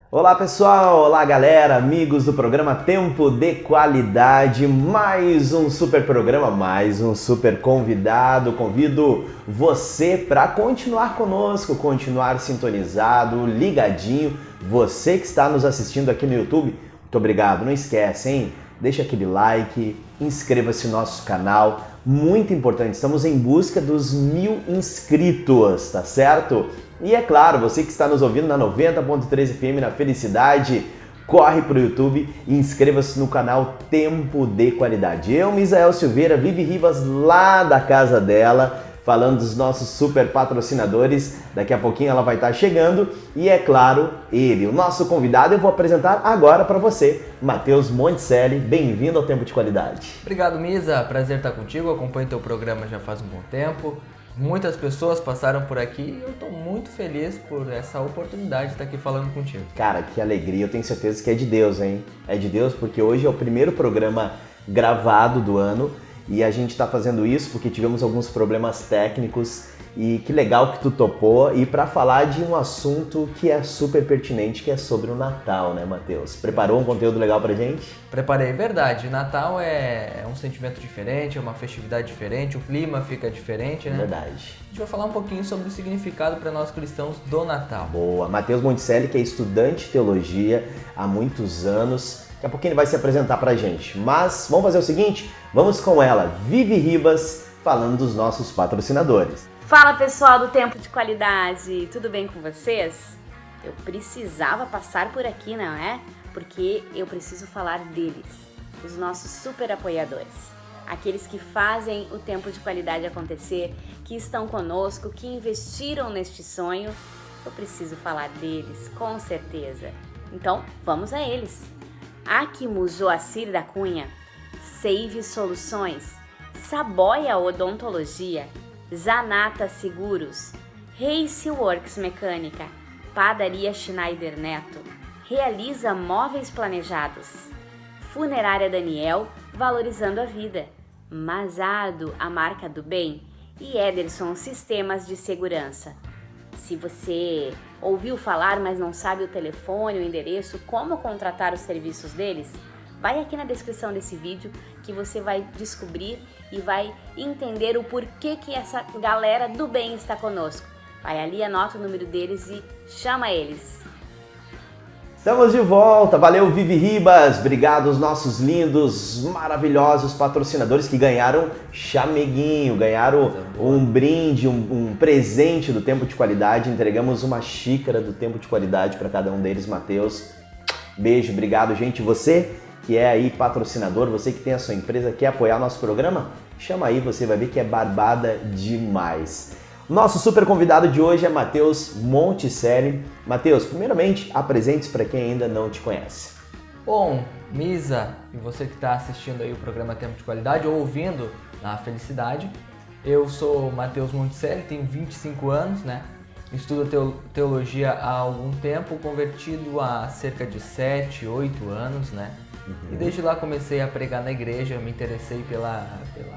Olá pessoal, olá galera, amigos do programa Tempo de Qualidade, mais um super programa, mais um super convidado. Convido você para continuar conosco, continuar sintonizado, ligadinho. Você que está nos assistindo aqui no YouTube, muito obrigado. Não esquece, hein? Deixa aquele like, inscreva-se no nosso canal, muito importante, estamos em busca dos 1000 inscritos, tá certo? E é claro, você que está nos ouvindo na 90.3 FM na Felicidade, corre pro YouTube e inscreva-se no canal Tempo de Qualidade. Eu, Misael Silveira, Vivi Ribas, lá da casa dela, falando dos nossos super patrocinadores. Daqui a pouquinho ela vai estar chegando e é claro, ele, o nosso convidado, eu vou apresentar agora para você, Matheus Monticelli. Bem-vindo ao Tempo de Qualidade. Obrigado, Misa. Prazer estar contigo. Acompanho teu programa já faz um bom tempo. Muitas pessoas passaram por aqui e eu estou muito feliz por essa oportunidade de estar aqui falando contigo. Cara, que alegria. Eu tenho certeza que é de Deus, hein? É de Deus porque hoje é o primeiro programa gravado do ano e a gente está fazendo isso porque tivemos alguns problemas técnicos e que legal que tu topou e para falar de um assunto que é super pertinente, que é sobre o Natal, né, Matheus? Preparou um conteúdo legal pra gente? Preparei, verdade. Natal é um sentimento diferente, é uma festividade diferente, o clima fica diferente, né? Verdade. A gente vai falar um pouquinho sobre o significado para nós cristãos do Natal. Boa. Matheus Monticelli, que é estudante de teologia há muitos anos. Daqui a pouquinho ele vai se apresentar pra gente. Mas vamos fazer o seguinte, vamos com ela, Vivi Ribas, falando dos nossos patrocinadores. Fala pessoal do Tempo de Qualidade, tudo bem com vocês? Eu precisava passar por aqui, não é? Porque eu preciso falar deles, os nossos super apoiadores. Aqueles que fazem o Tempo de Qualidade acontecer, que estão conosco, que investiram neste sonho. Eu preciso falar deles, com certeza. Então, vamos a eles. Acmo Joacir da Cunha, Save Soluções, Saboia Odontologia, Zanata Seguros, Race Works Mecânica, Padaria Schneider Neto, Realiza Móveis Planejados, Funerária Daniel, Valorizando a Vida, Mazado, a marca do bem, e Ederson Sistemas de Segurança. Se você ouviu falar, mas não sabe o telefone, o endereço, como contratar os serviços deles, vai aqui na descrição desse vídeo que você vai descobrir e vai entender o porquê que essa galera do bem está conosco. Vai ali, anota o número deles e chama eles. Estamos de volta, valeu Vivi Ribas, obrigado aos nossos lindos, maravilhosos patrocinadores que ganharam chameguinho, ganharam um brinde, um presente do Tempo de Qualidade, entregamos uma xícara do Tempo de Qualidade para cada um deles, Matheus. Beijo, obrigado gente, você que é aí patrocinador, você que tem a sua empresa, quer apoiar nosso programa? Chama aí, você vai ver que é barbada demais. Nosso super convidado de hoje é Matheus Monticelli. Matheus, primeiramente, apresente-se para quem ainda não te conhece. Bom, Misa, e você que está assistindo aí o programa Tempo de Qualidade ou ouvindo na Felicidade, eu sou Matheus Monticelli, tenho 25 anos, né? Estudo teologia há algum tempo, convertido há cerca de 7, 8 anos, né? E desde lá comecei a pregar na igreja, me interessei pela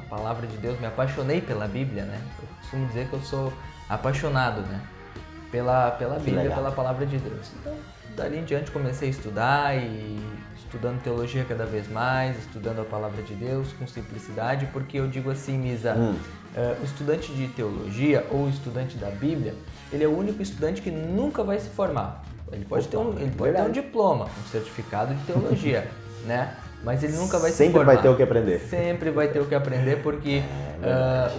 palavra de Deus, me apaixonei pela Bíblia, né? Eu costumo dizer que eu sou apaixonado, né? Pela Bíblia, legal. pela palavra de Deus. Então, dali em diante comecei a estudar e estudando teologia cada vez mais, estudando a palavra de Deus com simplicidade, porque eu digo assim, Misa, o estudante de teologia ou o estudante da Bíblia, ele é o único estudante que nunca vai se formar. Ele pode ter um diploma, um certificado de teologia, né? Mas ele nunca vai se formar. Sempre vai ter o que aprender. Sempre vai ter o que aprender, porque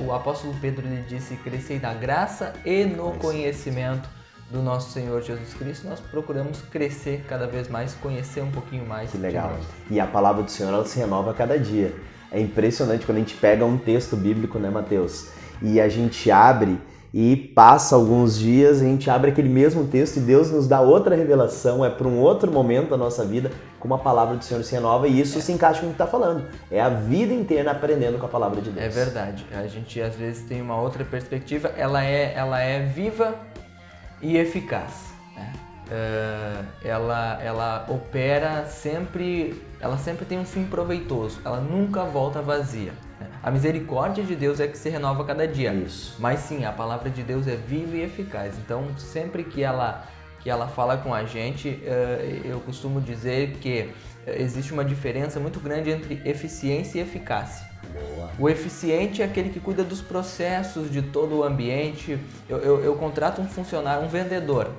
o apóstolo Pedro ele disse: crescei na graça e no conhecimento do nosso Senhor Jesus Cristo. Nós procuramos crescer cada vez mais, conhecer um pouquinho mais. Que legal. E a palavra do Senhor, ela se renova a cada dia. É impressionante quando a gente pega um texto bíblico, né, Matheus? E a gente abre e passa alguns dias, a gente abre aquele mesmo texto e Deus nos dá outra revelação, é para um outro momento da nossa vida, como a palavra do Senhor se renova, e isso se encaixa com o que está falando. É a vida inteira aprendendo com a palavra de Deus. É verdade. A gente às vezes tem uma outra perspectiva, ela é viva e eficaz, né? Ela opera sempre, ela sempre tem um fim proveitoso, ela nunca volta vazia. A misericórdia de Deus é que se renova a cada dia. Isso. Mas sim, a palavra de Deus é viva e eficaz. Então, sempre que ela que ela fala com a gente, eu costumo dizer que existe uma diferença muito grande entre eficiência e eficácia. Boa. O eficiente é aquele que cuida dos processos de todo o ambiente. Eu contrato um funcionário, um vendedor,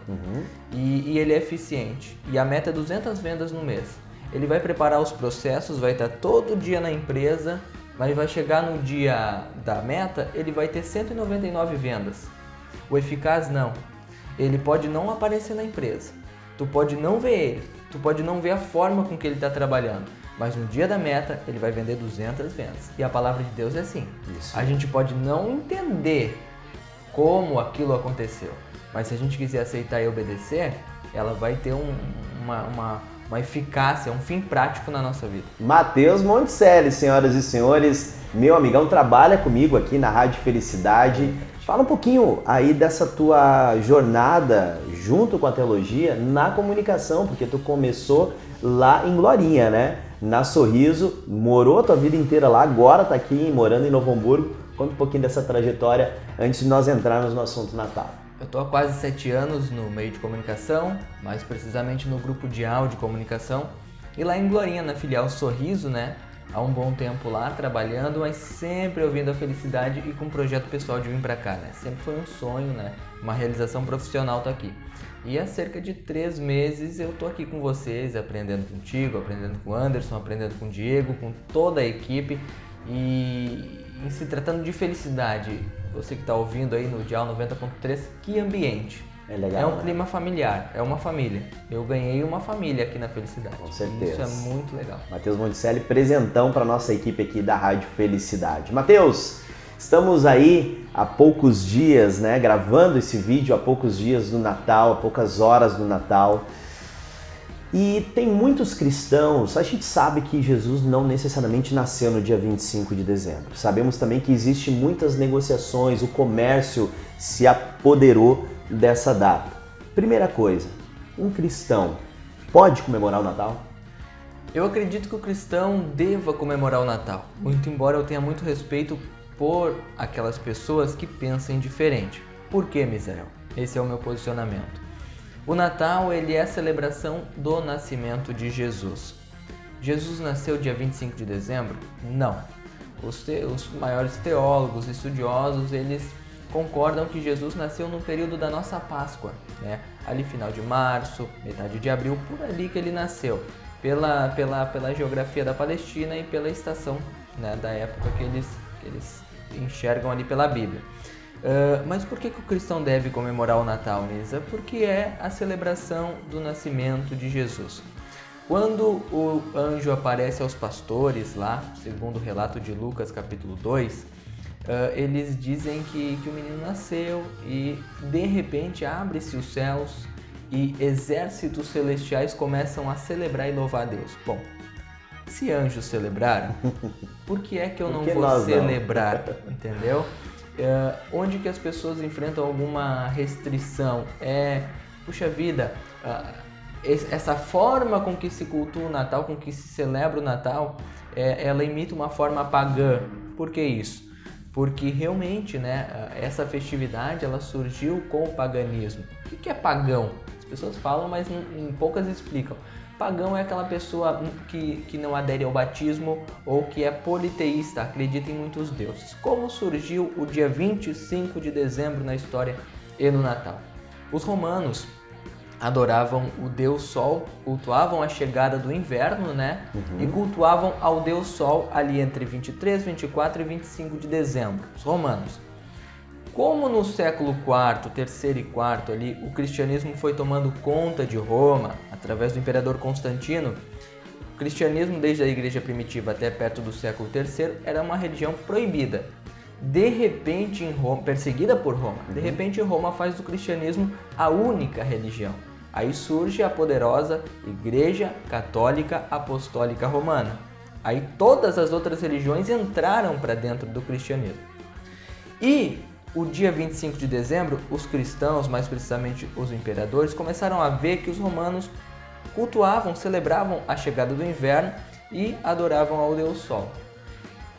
e ele é eficiente. E a meta é 200 vendas no mês. Ele vai preparar os processos, vai estar todo dia na empresa, mas vai chegar no dia da meta, ele vai ter 199 vendas. O eficaz não. Ele pode não aparecer na empresa. Tu pode não ver ele. Tu pode não ver a forma com que ele está trabalhando. Mas no dia da meta, ele vai vender 200 vendas. E a palavra de Deus é assim. Isso. A gente pode não entender como aquilo aconteceu. Mas se a gente quiser aceitar e obedecer, ela vai ter uma eficácia, um fim prático na nossa vida. Matheus Monticelli, senhoras e senhores, meu amigão, trabalha comigo aqui na Rádio Felicidade. Fala um pouquinho aí dessa tua jornada junto com a teologia na comunicação, porque tu começou lá em Glorinha, né? Na Sorriso, morou a tua vida inteira lá, agora tá aqui morando em Novo Hamburgo. Conta um pouquinho dessa trajetória antes de nós entrarmos no assunto Natal. Eu estou há quase 7 anos no meio de comunicação, mais precisamente no grupo de áudio de comunicação. E lá em Glorinha, na filial Sorriso, né? Há um bom tempo lá trabalhando, mas sempre ouvindo a felicidade e com um projeto pessoal de vir para cá, né? Sempre foi um sonho, né? Uma realização profissional estar aqui. E há cerca de 3 meses eu tô aqui com vocês, aprendendo contigo, aprendendo com o Anderson, aprendendo com o Diego, com toda a equipe. E em se tratando de felicidade, você que está ouvindo aí no Dial 90.3, que ambiente! É legal, é um né? clima familiar, é uma família. Eu ganhei uma família aqui na Felicidade. Com certeza. Isso é muito legal. Matheus Monticelli, presentão para nossa equipe aqui da Rádio Felicidade. Matheus, estamos aí há poucos dias, né, gravando esse vídeo há poucos dias do Natal, há poucas horas do Natal. E tem muitos cristãos, a gente sabe que Jesus não necessariamente nasceu no dia 25 de dezembro. Sabemos também que existem muitas negociações, o comércio se apoderou dessa data. Primeira coisa, um cristão pode comemorar o Natal? Eu acredito que o cristão deva comemorar o Natal, muito embora eu tenha muito respeito por aquelas pessoas que pensem diferente. Por quê, Misael? Esse é o meu posicionamento. O Natal, ele é a celebração do nascimento de Jesus. Jesus nasceu dia 25 de dezembro? Não. Os maiores teólogos, estudiosos, eles concordam que Jesus nasceu no período da nossa Páscoa, né? Ali final de março, metade de abril, por ali que ele nasceu, pela geografia da Palestina e pela estação, né, da época que eles enxergam ali pela Bíblia. Mas por que o cristão deve comemorar o Natal, Nisa? Porque é a celebração do nascimento de Jesus. Quando o anjo aparece aos pastores lá, segundo o relato de Lucas capítulo 2, eles dizem que o menino nasceu e de repente abre-se os céus e exércitos celestiais começam a celebrar e louvar a Deus. Bom, se anjos celebraram, por que é que eu não vou celebrar? Entendeu? Onde que as pessoas enfrentam alguma restrição? Puxa vida, essa forma com que se cultua o Natal, com que se celebra o Natal, ela imita uma forma pagã. Por que isso? Porque realmente, né, essa festividade ela surgiu com o paganismo. O que é pagão? As pessoas falam, mas em poucas explicam. Pagão é aquela pessoa que não adere ao batismo ou que é politeísta, acredita em muitos deuses. Como surgiu o dia 25 de dezembro na história e no Natal? Os romanos adoravam o Deus Sol, cultuavam a chegada do inverno, né? E cultuavam ao Deus Sol ali entre 23, 24 e 25 de dezembro, os romanos. Como no século IV, terceiro e quarto ali, o cristianismo foi tomando conta de Roma, através do imperador Constantino, o cristianismo desde a igreja primitiva até perto do século III era uma religião proibida. De repente, em Roma, perseguida por Roma, de repente Roma faz do cristianismo a única religião. Aí surge a poderosa Igreja Católica Apostólica Romana. Aí todas as outras religiões entraram para dentro do cristianismo. E o dia 25 de dezembro, os cristãos, mais precisamente os imperadores, começaram a ver que os romanos cultuavam, celebravam a chegada do inverno e adoravam ao Deus Sol.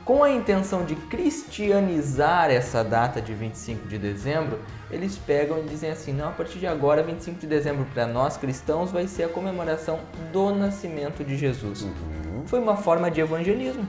Com a intenção de cristianizar essa data de 25 de dezembro, eles pegam e dizem assim, não, a partir de agora, 25 de dezembro para nós cristãos vai ser a comemoração do nascimento de Jesus. Foi uma forma de evangelismo,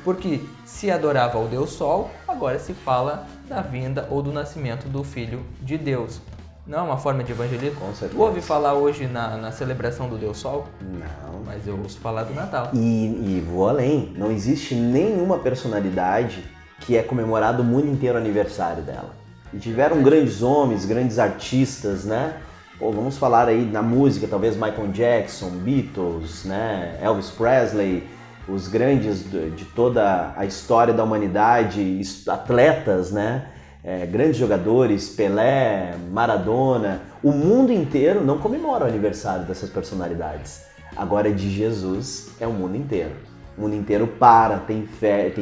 porque se adorava ao Deus Sol, agora se fala da vinda ou do nascimento do Filho de Deus. Não é uma forma de evangelismo? Com certeza. Tu ouve falar hoje na celebração do Deus Sol? Não. Mas eu ouço falar do Natal. E vou além, não existe nenhuma personalidade que é comemorado o mundo inteiro o aniversário dela. E tiveram grandes homens, grandes artistas, né? Pô, vamos falar aí na música, talvez Michael Jackson, Beatles, né? Elvis Presley, os grandes de toda a história da humanidade, atletas, né? Grandes jogadores, Pelé, Maradona, o mundo inteiro não comemora o aniversário dessas personalidades. Agora de Jesus é o mundo inteiro. O mundo inteiro tem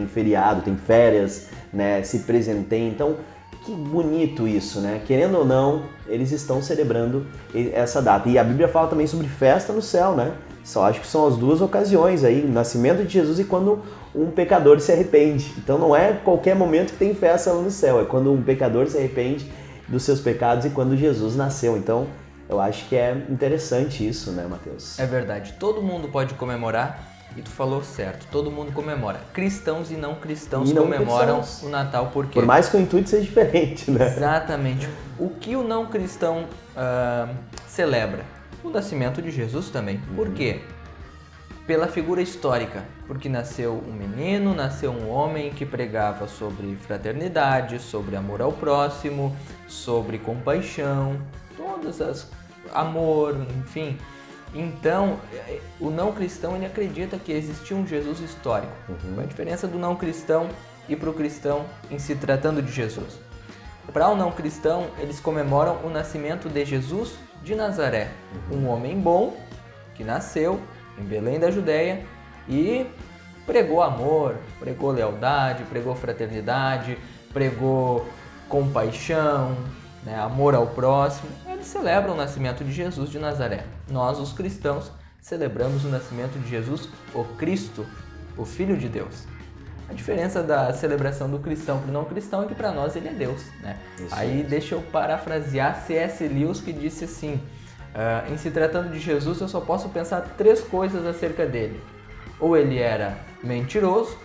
feriado, tem férias, né? Se presenteia. Então, que bonito isso, né? Querendo ou não, eles estão celebrando essa data. E a Bíblia fala também sobre festa no céu, né? Só acho que são as duas ocasiões aí, o nascimento de Jesus e quando um pecador se arrepende. Então não é qualquer momento que tem festa lá no céu, é quando um pecador se arrepende dos seus pecados e quando Jesus nasceu. Então eu acho que é interessante isso, né, Mateus? É verdade, todo mundo pode comemorar, e tu falou certo, todo mundo comemora. Cristãos e não cristãos comemoram o Natal, por quê? Por mais que o intuito seja diferente, né? Exatamente. O que o não cristão celebra? O nascimento de Jesus também. Por quê? Pela figura histórica, porque nasceu um menino, nasceu um homem que pregava sobre fraternidade, sobre amor ao próximo, sobre compaixão, amor, enfim. Então, o não cristão ele acredita que existia um Jesus histórico. Qual a diferença do não cristão e para o cristão em se tratando de Jesus? Para o não cristão, eles comemoram o nascimento de Jesus de Nazaré, um homem bom que nasceu em Belém da Judéia e pregou amor, pregou lealdade, pregou fraternidade, pregou compaixão, né, amor ao próximo. Eles celebram o nascimento de Jesus de Nazaré. Nós, os cristãos, celebramos o nascimento de Jesus, o Cristo, o Filho de Deus. A diferença da celebração do cristão para o não cristão é que para nós ele é Deus, né? Aí deixa eu parafrasear C.S. Lewis, que disse assim, em se tratando de Jesus eu só posso pensar 3 coisas acerca dele. Ou ele era mentiroso,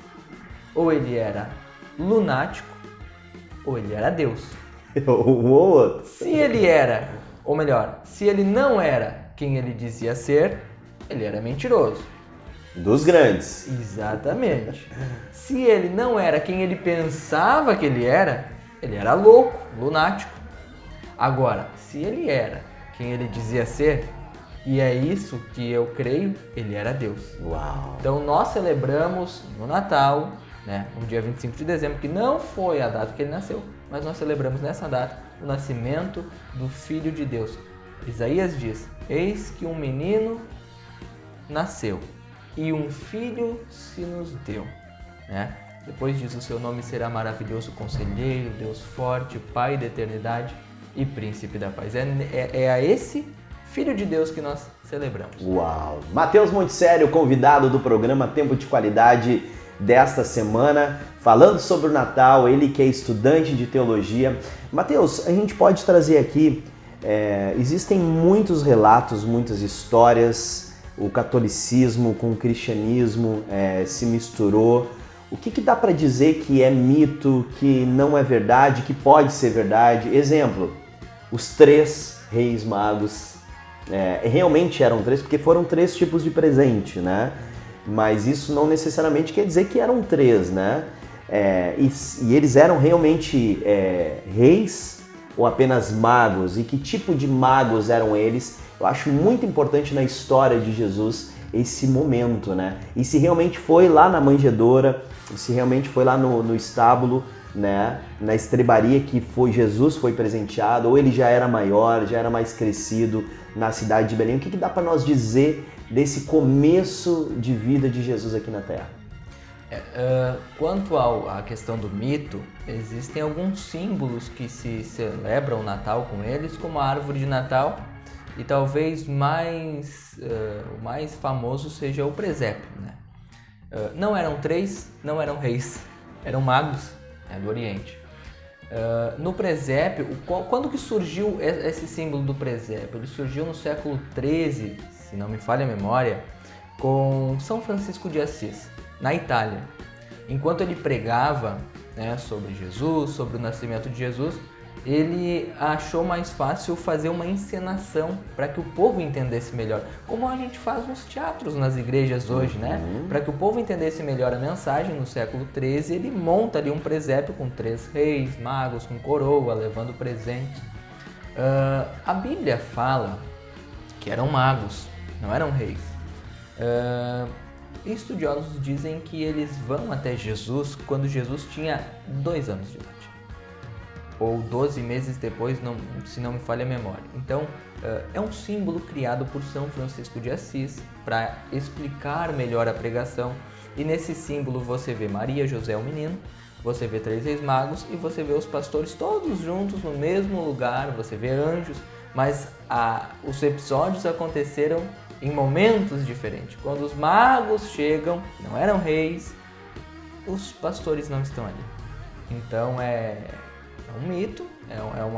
ou ele era lunático, ou ele era Deus. Se ele era, ou melhor, se ele não era quem ele dizia ser, ele era mentiroso. Dos grandes. Exatamente. Se ele não era quem ele pensava que ele era louco, lunático. Agora, se ele era quem ele dizia ser, e é isso que eu creio, ele era Deus. Uau! Então nós celebramos no Natal, né, no dia 25 de dezembro, que não foi a data que ele nasceu, mas nós celebramos nessa data o nascimento do Filho de Deus. Isaías diz, eis que um menino nasceu e um filho se nos deu, né? Depois diz, o seu nome será maravilhoso conselheiro, Deus forte, Pai da eternidade e príncipe da paz. É a esse Filho de Deus que nós celebramos. Uau! Mateus Monticelli, convidado do programa Tempo de Qualidade desta semana, falando sobre o Natal, ele que é estudante de teologia. Mateus, a gente pode trazer aqui, existem muitos relatos, muitas histórias, o catolicismo com o cristianismo se misturou. O que dá para dizer que é mito, que não é verdade, que pode ser verdade? Exemplo, os 3 reis magos realmente eram 3, porque foram 3 tipos de presente, né? Mas isso não necessariamente quer dizer que eram 3, né? E eles eram realmente reis ou apenas magos? E que tipo de magos eram eles? Eu acho muito importante na história de Jesus esse momento, né? E se realmente foi lá na manjedoura, se realmente foi lá no estábulo, né? Na estrebaria que Jesus foi presenteado, ou ele já era maior, já era mais crescido na cidade de Belém. O que dá para nós dizer desse começo de vida de Jesus aqui na Terra? Quanto à questão do mito, existem alguns símbolos que se celebram o Natal com eles, como a árvore de Natal, e talvez o mais famoso seja o presépio, né? Não eram três, não eram reis, eram magos, do Oriente. No presépio, quando que surgiu esse símbolo do presépio? Ele surgiu no século XIII, se não me falha a memória, com São Francisco de Assis, na Itália. Enquanto ele pregava, sobre Jesus, sobre o nascimento de Jesus, ele achou mais fácil fazer uma encenação para que o povo entendesse melhor, como a gente faz nos teatros, nas igrejas hoje, Para que o povo entendesse melhor a mensagem, no século XIII, ele monta ali um presépio com 3 reis, magos com coroa, levando presentes. A Bíblia fala que eram magos, não eram reis. Estudiosos dizem que eles vão até Jesus quando Jesus tinha 2 anos de idade, ou 12 meses depois, se não me falha a memória. Então, é um símbolo criado por São Francisco de Assis para explicar melhor a pregação. E nesse símbolo você vê Maria, José, o menino, você vê 3 reis magos e você vê os pastores todos juntos no mesmo lugar, você vê anjos, mas os episódios aconteceram em momentos diferentes. Quando os magos chegam, não eram reis, os pastores não estão ali. Então é um mito,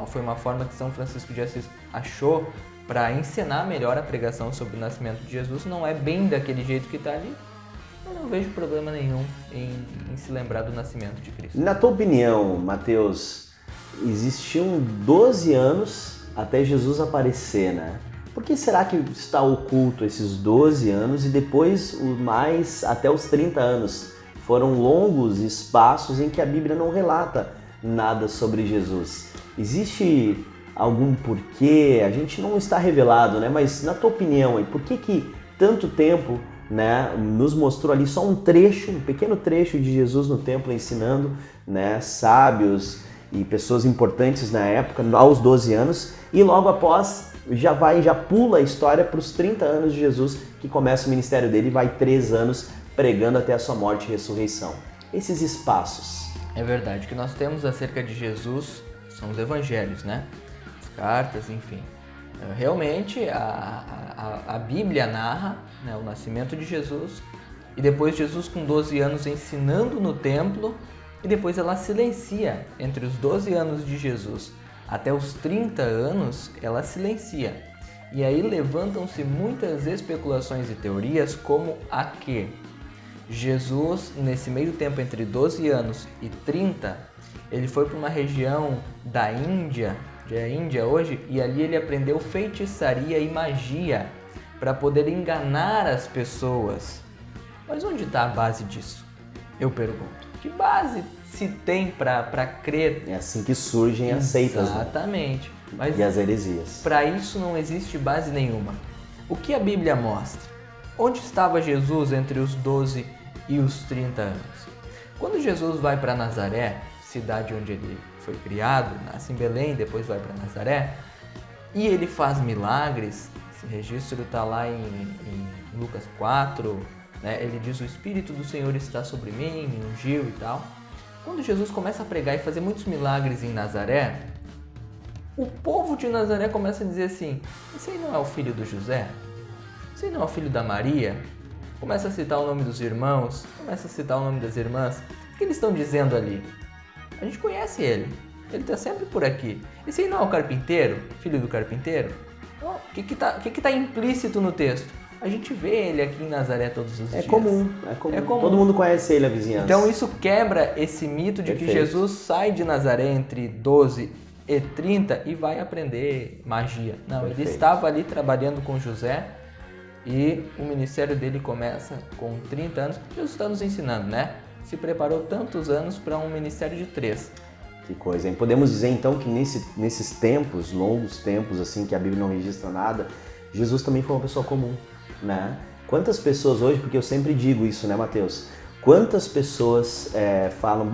foi uma forma que São Francisco de Assis achou para ensinar melhor a pregação sobre o nascimento de Jesus. Não é bem daquele jeito que está ali. Eu não vejo problema nenhum em se lembrar do nascimento de Cristo. Na tua opinião, Mateus, existiam 12 anos até Jesus aparecer, né? Por que será que está oculto esses 12 anos e depois mais até os 30 anos? Foram longos espaços em que a Bíblia não relata nada sobre Jesus. Existe algum porquê? A gente não está revelado, né? Mas na tua opinião, por que tanto tempo, nos mostrou ali só um pequeno trecho de Jesus no templo ensinando, sábios e pessoas importantes na época, aos 12 anos, e logo após já pula a história para os 30 anos de Jesus, que começa o ministério dele e vai 3 anos pregando até a sua morte e ressurreição. Esses espaços. É verdade, o que nós temos acerca de Jesus são os evangelhos, as cartas, enfim. Realmente a Bíblia narra o nascimento de Jesus e depois Jesus com 12 anos ensinando no templo e depois ela silencia. Entre os 12 anos de Jesus até os 30 anos ela silencia. E aí levantam-se muitas especulações e teorias como a que Jesus, nesse meio tempo entre 12 anos e 30, ele foi para uma região da Índia, hoje, e ali ele aprendeu feitiçaria e magia para poder enganar as pessoas. Mas onde está a base disso? Eu pergunto. Que base se tem para crer? É assim que surgem as seitas, Exatamente. Mas e as heresias. Para isso não existe base nenhuma. O que a Bíblia mostra? Onde estava Jesus entre os 12 e os 30 anos? Quando Jesus vai para Nazaré, cidade onde ele foi criado, nasce em Belém, depois vai para Nazaré, e ele faz milagres, esse registro está lá em Lucas 4, ele diz: o Espírito do Senhor está sobre mim, me ungiu e tal. Quando Jesus começa a pregar e fazer muitos milagres em Nazaré, o povo de Nazaré começa a dizer assim: esse aí não é o filho do José? Esse aí não é o filho da Maria? Começa a citar o nome dos irmãos, começa a citar o nome das irmãs. O que eles estão dizendo ali? A gente conhece ele está sempre por aqui. Esse aí não é o carpinteiro, filho do carpinteiro? O que tá implícito no texto? A gente vê ele aqui em Nazaré todos os dias. É comum. Todo mundo conhece ele, a vizinhança. Então isso quebra esse mito de que Jesus sai de Nazaré entre 12 e 30 e vai aprender magia. Não, ele estava ali trabalhando com José e o ministério dele começa com 30 anos. Jesus está nos ensinando, Se preparou tantos anos para um ministério de 3. Que coisa, hein? Podemos dizer então que nesses tempos, longos tempos, assim, que a Bíblia não registra nada, Jesus também foi uma pessoa comum, Quantas pessoas hoje, porque eu sempre digo isso, Mateus? Quantas pessoas falam,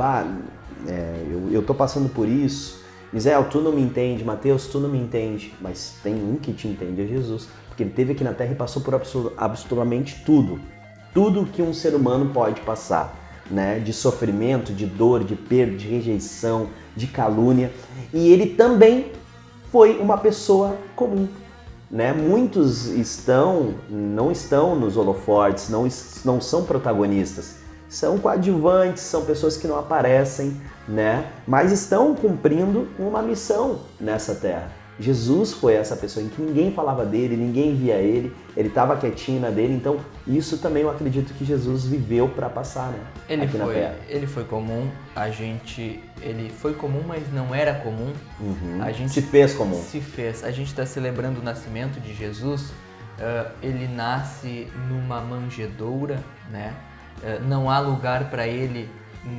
eu tô passando por isso, Misael, tu não me entende, Mateus, tu não me entende, mas tem um que te entende, é Jesus, porque ele esteve aqui na Terra e passou por absolutamente tudo que um ser humano pode passar, de sofrimento, de dor, de perda, de rejeição, de calúnia, e ele também foi uma pessoa comum, né? Muitos não estão nos holofotes, não são protagonistas, são coadjuvantes, são pessoas que não aparecem, né? Mas estão cumprindo uma missão nessa terra. Jesus foi essa pessoa em que ninguém falava dele, ninguém via ele estava quietinho na dele, então isso também eu acredito que Jesus viveu para passar, né? Ele foi comum, ele foi comum, mas não era comum. A gente se fez comum. A gente está celebrando o nascimento de Jesus, ele nasce numa manjedoura, né? Não há lugar para ele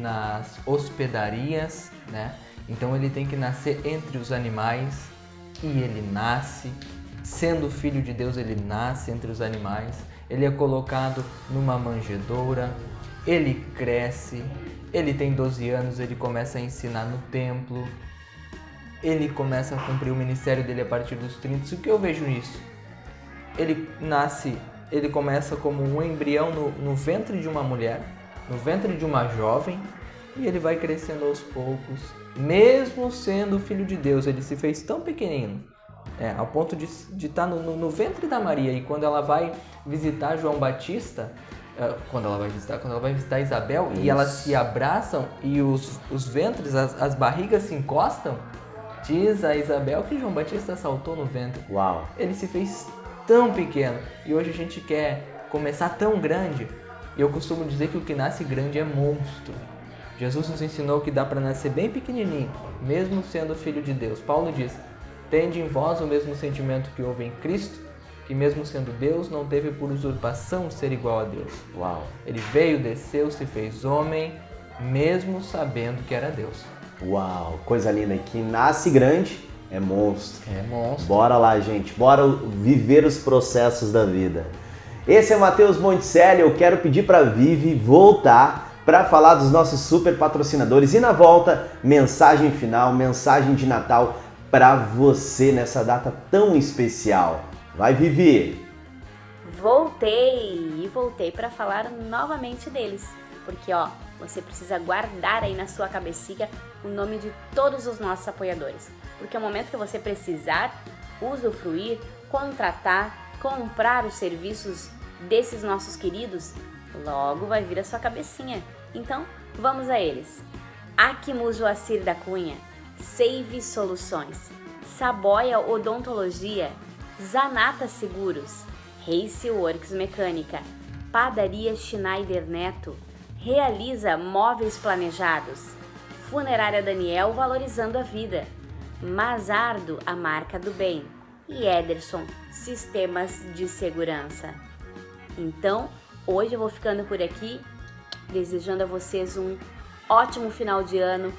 nas hospedarias, né? Então ele tem que nascer entre os animais. E ele nasce, sendo filho de Deus, ele nasce entre os animais, ele é colocado numa manjedoura, ele cresce, ele tem 12 anos, ele começa a ensinar no templo, ele começa a cumprir o ministério dele a partir dos 30. O que eu vejo nisso? Ele começa como um embrião no ventre de uma mulher, no ventre de uma jovem, e ele vai crescendo aos poucos. Mesmo sendo filho de Deus, ele se fez tão pequenino, ao ponto de estar no ventre da Maria. E quando ela vai visitar João Batista, quando ela vai visitar Isabel, isso, e elas se abraçam e os ventres, as barrigas se encostam, diz a Isabel que João Batista saltou no ventre. Uau! Ele se fez tão pequeno e hoje a gente quer começar tão grande. E eu costumo dizer que o que nasce grande é monstro. Jesus nos ensinou que dá para nascer bem pequenininho, mesmo sendo filho de Deus. Paulo diz: tende em vós o mesmo sentimento que houve em Cristo, que mesmo sendo Deus, não teve por usurpação ser igual a Deus. Uau! Ele veio, desceu, se fez homem, mesmo sabendo que era Deus. Uau! Coisa linda, que nasce grande é monstro. É monstro. Bora lá, gente, bora viver os processos da vida. Esse é Matheus Monticelli, eu quero pedir para Vivi voltar para falar dos nossos super patrocinadores e na volta, mensagem final, mensagem de Natal para você nessa data tão especial. Vai, Vivi! Voltei para falar novamente deles, porque você precisa guardar aí na sua cabecinha o nome de todos os nossos apoiadores, porque é o momento que você precisar usufruir, contratar, comprar os serviços desses nossos queridos, logo vai vir a sua cabecinha. Então, vamos a eles. Aquimus Joacir da Cunha, Save Soluções, Saboia Odontologia, Zanata Seguros, Race Works Mecânica, Padaria Schneider Neto, Realiza Móveis Planejados, Funerária Daniel Valorizando a Vida, Mazardo, a marca do bem, e Ederson, Sistemas de Segurança. Então, hoje eu vou ficando por aqui, desejando a vocês um ótimo final de ano,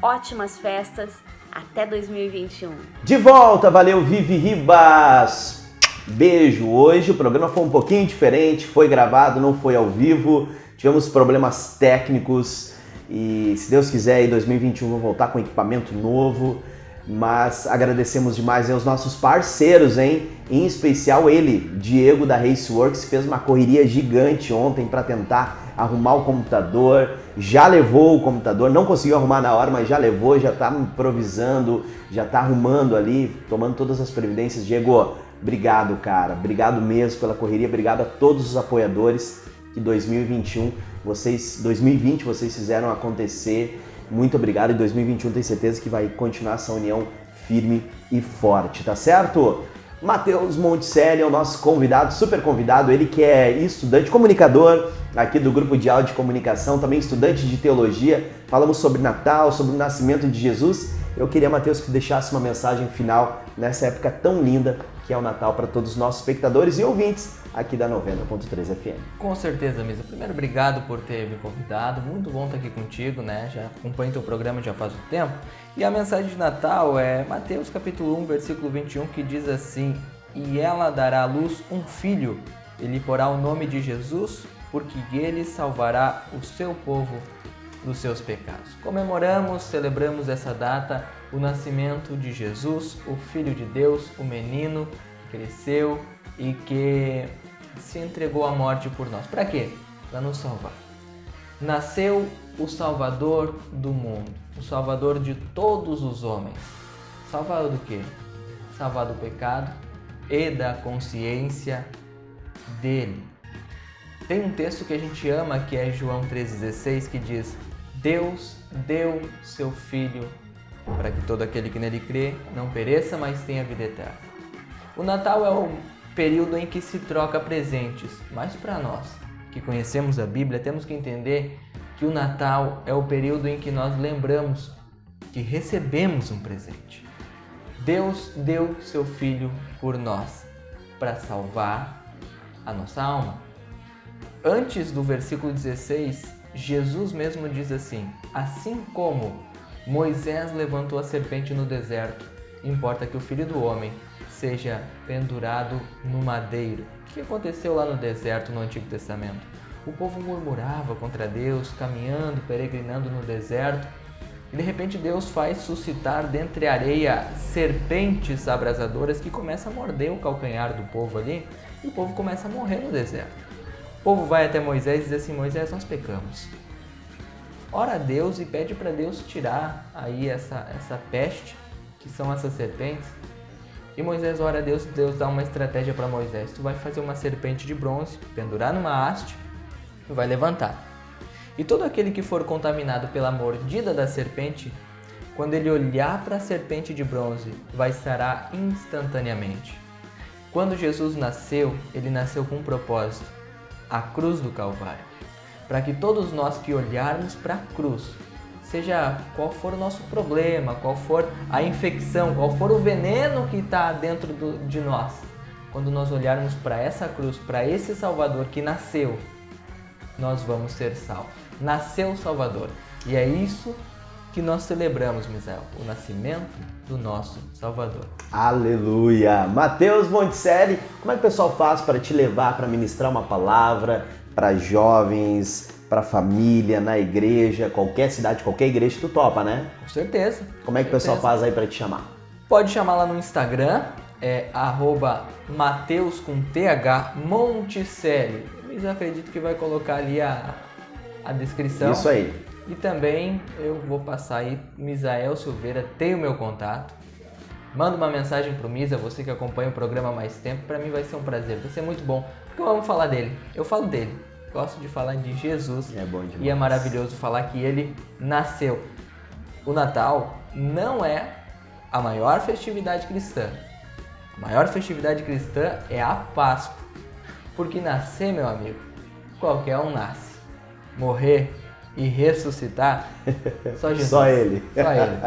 ótimas festas, até 2021. De volta, valeu Vivi Ribas! Beijo! Hoje o programa foi um pouquinho diferente, foi gravado, não foi ao vivo, tivemos problemas técnicos e se Deus quiser em 2021 vamos voltar com equipamento novo, mas agradecemos demais aos nossos parceiros, hein? Em especial ele, Diego da Raceworks, fez uma correria gigante ontem para tentar arrumar o computador, já levou o computador, não conseguiu arrumar na hora, mas já levou, já tá improvisando, já tá arrumando ali, tomando todas as providências. Diego, obrigado, cara, obrigado mesmo pela correria, obrigado a todos os apoiadores que 2020 vocês fizeram acontecer. Muito obrigado, e 2021 tenho certeza que vai continuar essa união firme e forte, tá certo? Matheus Monticelli é o nosso convidado, super convidado, ele que é estudante comunicador aqui do grupo de áudio de comunicação, também estudante de teologia. Falamos sobre Natal, sobre o nascimento de Jesus. Eu queria, Matheus, que deixasse uma mensagem final nessa época tão linda que é o Natal para todos os nossos espectadores e ouvintes aqui da 90.3 FM. Com certeza, Misa. Primeiro, obrigado por ter me convidado. Muito bom estar aqui contigo, né? Já acompanho teu programa já faz um tempo. E a mensagem de Natal é Mateus capítulo 1, versículo 21, que diz assim: e ela dará à luz um filho, e lhe porá o nome de Jesus, porque ele salvará o seu povo dos seus pecados. Comemoramos, celebramos essa data, o nascimento de Jesus, o Filho de Deus, o menino que cresceu e que se entregou à morte por nós. Para quê? Para nos salvar. Nasceu o Salvador do mundo, o Salvador de todos os homens. Salvador do quê? Salvar do pecado, e da consciência dele. Tem um texto que a gente ama, que é João 3,16, que diz: Deus deu seu Filho para que todo aquele que nele crê não pereça, mas tenha vida eterna. O Natal é o período em que se troca presentes, mas para nós que conhecemos a Bíblia, temos que entender que o Natal é o período em que nós lembramos que recebemos um presente. Deus deu seu Filho por nós, para salvar a nossa alma. Antes do versículo 16, Jesus mesmo diz assim: assim como Moisés levantou a serpente no deserto, importa que o Filho do Homem seja pendurado no madeiro. O que aconteceu lá no deserto no Antigo Testamento? O povo murmurava contra Deus, caminhando, peregrinando no deserto, e de repente Deus faz suscitar dentre a areia serpentes abrasadoras que começam a morder o calcanhar do povo ali, e o povo começa a morrer no deserto. O povo vai até Moisés e diz assim: Moisés, nós pecamos. Ora a Deus e pede para Deus tirar aí essa peste, que são essas serpentes. E Moisés ora a Deus, Deus dá uma estratégia para Moisés: tu vai fazer uma serpente de bronze, pendurar numa haste e vai levantar. E todo aquele que for contaminado pela mordida da serpente, quando ele olhar para a serpente de bronze, vai sarar instantaneamente. Quando Jesus nasceu, ele nasceu com um propósito: a cruz do Calvário. Para que todos nós que olharmos para a cruz, seja qual for o nosso problema, qual for a infecção, qual for o veneno que está dentro de nós, quando nós olharmos para essa cruz, para esse Salvador que nasceu, nós vamos ser salvos. Nasceu o Salvador. E é isso que nós celebramos, Misael, o nascimento do nosso Salvador. Aleluia! Matheus Monticelli, como é que o pessoal faz para te levar para ministrar uma palavra para jovens, para família, na igreja, qualquer cidade, qualquer igreja, tu topa, né? Com certeza. Como é que o pessoal faz aí para te chamar? Pode chamar lá no Instagram, é @Mateus com TH Monticelli. Mas eu acredito que vai colocar ali a descrição. Isso aí. E também eu vou passar aí, Misael Silveira tem o meu contato. Manda uma mensagem pro Misa, você que acompanha o programa há mais tempo, para mim vai ser um prazer, vai ser muito bom, porque vamos falar dele. Eu falo dele, gosto de falar de Jesus. É bom demais. E é maravilhoso falar que ele nasceu. O Natal não é a maior festividade cristã. A maior festividade cristã é a Páscoa. Porque nascer, meu amigo, qualquer um nasce. Morrer e ressuscitar, só Jesus. Só ele. Só ele.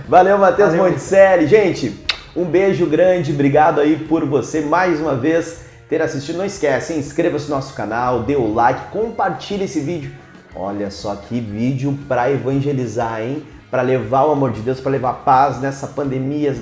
Valeu, Matheus Monticelli. Gente, um beijo grande, obrigado aí por você mais uma vez ter assistido. Não esquece, inscreva-se no nosso canal, dê o like, compartilhe esse vídeo. Olha só que vídeo para evangelizar, hein? Para levar o amor de Deus, para levar paz nessa pandemia,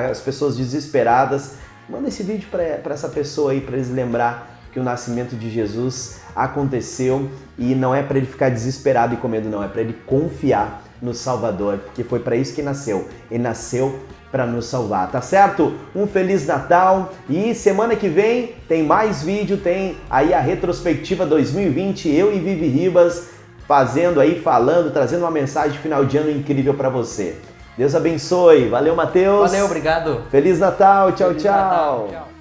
as pessoas desesperadas. Manda esse vídeo para essa pessoa aí, para eles lembrar que o nascimento de Jesus aconteceu e não é para ele ficar desesperado e com medo, não, é para ele confiar no Salvador, porque foi para isso que nasceu. Ele nasceu para nos salvar, tá certo? Um Feliz Natal e semana que vem tem mais vídeo, tem aí a retrospectiva 2020, eu e Vivi Ribas fazendo aí, falando, trazendo uma mensagem final de ano incrível para você. Deus abençoe. Valeu, Matheus. Valeu, obrigado. Feliz Natal. Tchau, Feliz tchau. Natal. Tchau.